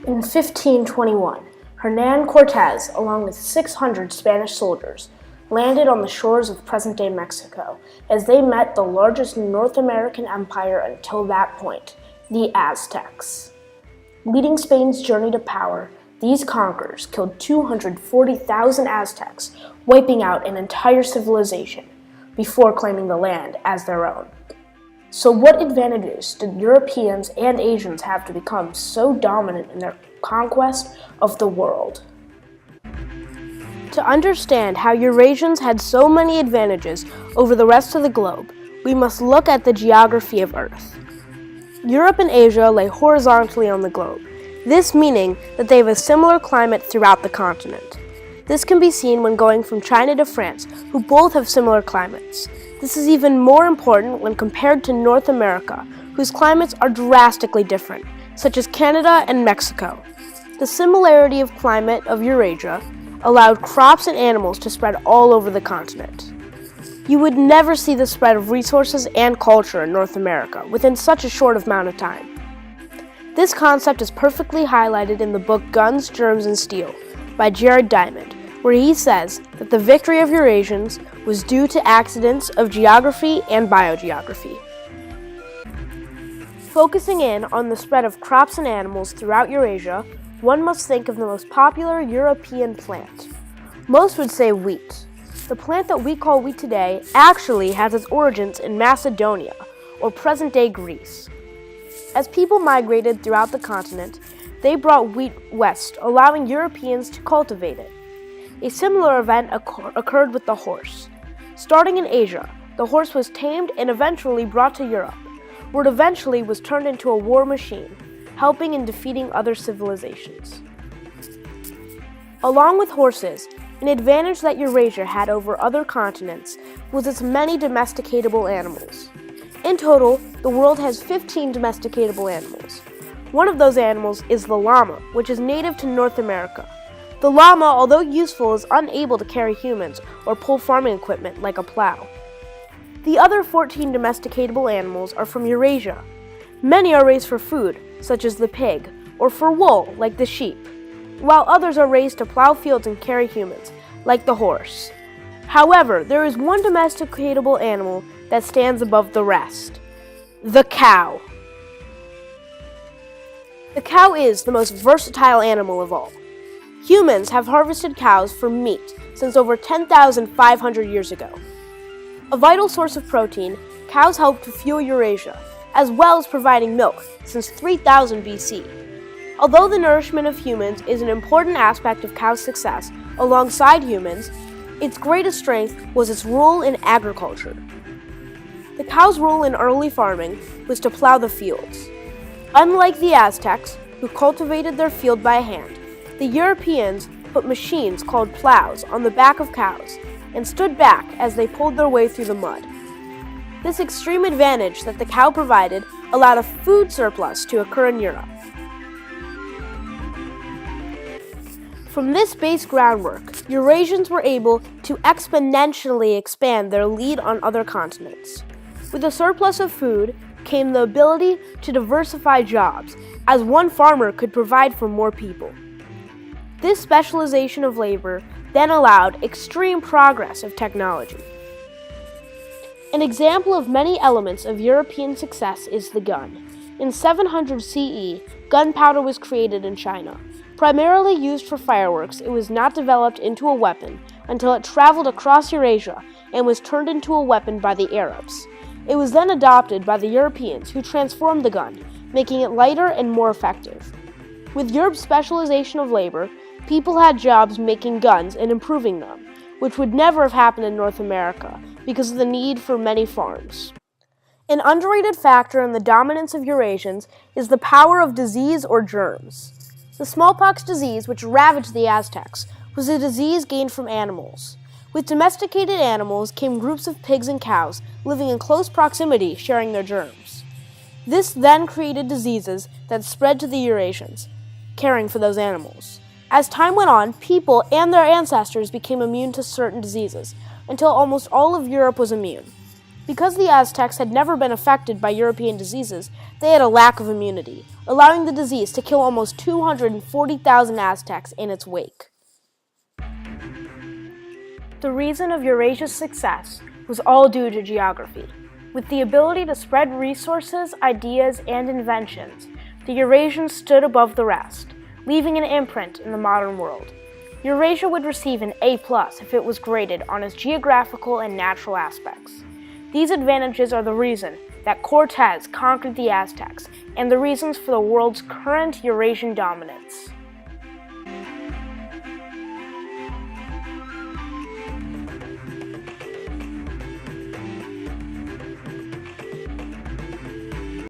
In 1521, Hernan Cortez, along with 600 Spanish soldiers, landed on the shores of present-day Mexico as they met the largest North American empire until that point, the Aztecs. Leading Spain's journey to power, these conquerors killed 240,000 Aztecs, wiping out an entire civilization before claiming the land as their own. So what advantages did Europeans and Asians have to become so dominant in their conquest of the world? To understand how Eurasians had so many advantages over the rest of the globe, we must look at the geography of Earth. Europe and Asia lay horizontally on the globe, this meaning that they have a similar climate throughout the continent. This can be seen when going from China to France, who both have similar climates. This is even more important when compared to North America, whose climates are drastically different, such as Canada and Mexico. The similarity of climate of Eurasia allowed crops and animals to spread all over the continent. You would never see the spread of resources and culture in North America within such a short amount of time. This concept is perfectly highlighted in the book Guns, Germs, and Steel by Jared Diamond, where he says that the victory of Eurasians was due to accidents of geography and biogeography. Focusing in on the spread of crops and animals throughout Eurasia, one must think of the most popular European plant. Most would say wheat. The plant that we call wheat today actually has its origins in Macedonia, or present-day Greece. As people migrated throughout the continent, they brought wheat west, allowing Europeans to cultivate it. A similar event occurred with the horse. Starting in Asia, the horse was tamed and eventually brought to Europe, where it eventually was turned into a war machine, helping in defeating other civilizations. Along with horses, an advantage that Eurasia had over other continents was its many domesticatable animals. In total, the world has 15 domesticatable animals. One of those animals is the llama, which is native to North America. The llama, although useful, is unable to carry humans or pull farming equipment like a plow. The other 14 domesticatable animals are from Eurasia. Many are raised for food, such as the pig, or for wool, like the sheep, while others are raised to plow fields and carry humans, like the horse. However, there is one domesticatable animal that stands above the rest: the cow. The cow is the most versatile animal of all. Humans have harvested cows for meat since over 10,500 years ago. A vital source of protein, cows help to fuel Eurasia, as well as providing milk since 3000 BC. Although the nourishment of humans is an important aspect of cows' success alongside humans, its greatest strength was its role in agriculture. The cow's role in early farming was to plow the fields. Unlike the Aztecs, who cultivated their field by hand, the Europeans put machines called plows on the back of cows and stood back as they pulled their way through the mud. This extreme advantage that the cow provided allowed a food surplus to occur in Europe. From this base groundwork, Eurasians were able to exponentially expand their lead on other continents. With a surplus of food came the ability to diversify jobs, as one farmer could provide for more people. This specialization of labor then allowed extreme progress of technology. An example of many elements of European success is the gun. In 700 CE, gunpowder was created in China. Primarily used for fireworks, it was not developed into a weapon until it traveled across Eurasia and was turned into a weapon by the Arabs. It was then adopted by the Europeans, who transformed the gun, making it lighter and more effective. With Europe's specialization of labor, people had jobs making guns and improving them, which would never have happened in North America because of the need for many farms. An underrated factor in the dominance of Eurasians is the power of disease or germs. The smallpox disease, which ravaged the Aztecs, was a disease gained from animals. With domesticated animals came groups of pigs and cows living in close proximity, sharing their germs. This then created diseases that spread to the Eurasians, caring for those animals. As time went on, people and their ancestors became immune to certain diseases, until almost all of Europe was immune. Because the Aztecs had never been affected by European diseases, they had a lack of immunity, allowing the disease to kill almost 240,000 Aztecs in its wake. The reason of Eurasia's success was all due to geography. With the ability to spread resources, ideas, and inventions, the Eurasians stood above the rest, leaving an imprint in the modern world. Eurasia would receive an A+ if it was graded on its geographical and natural aspects. These advantages are the reason that Cortez conquered the Aztecs and the reasons for the world's current Eurasian dominance.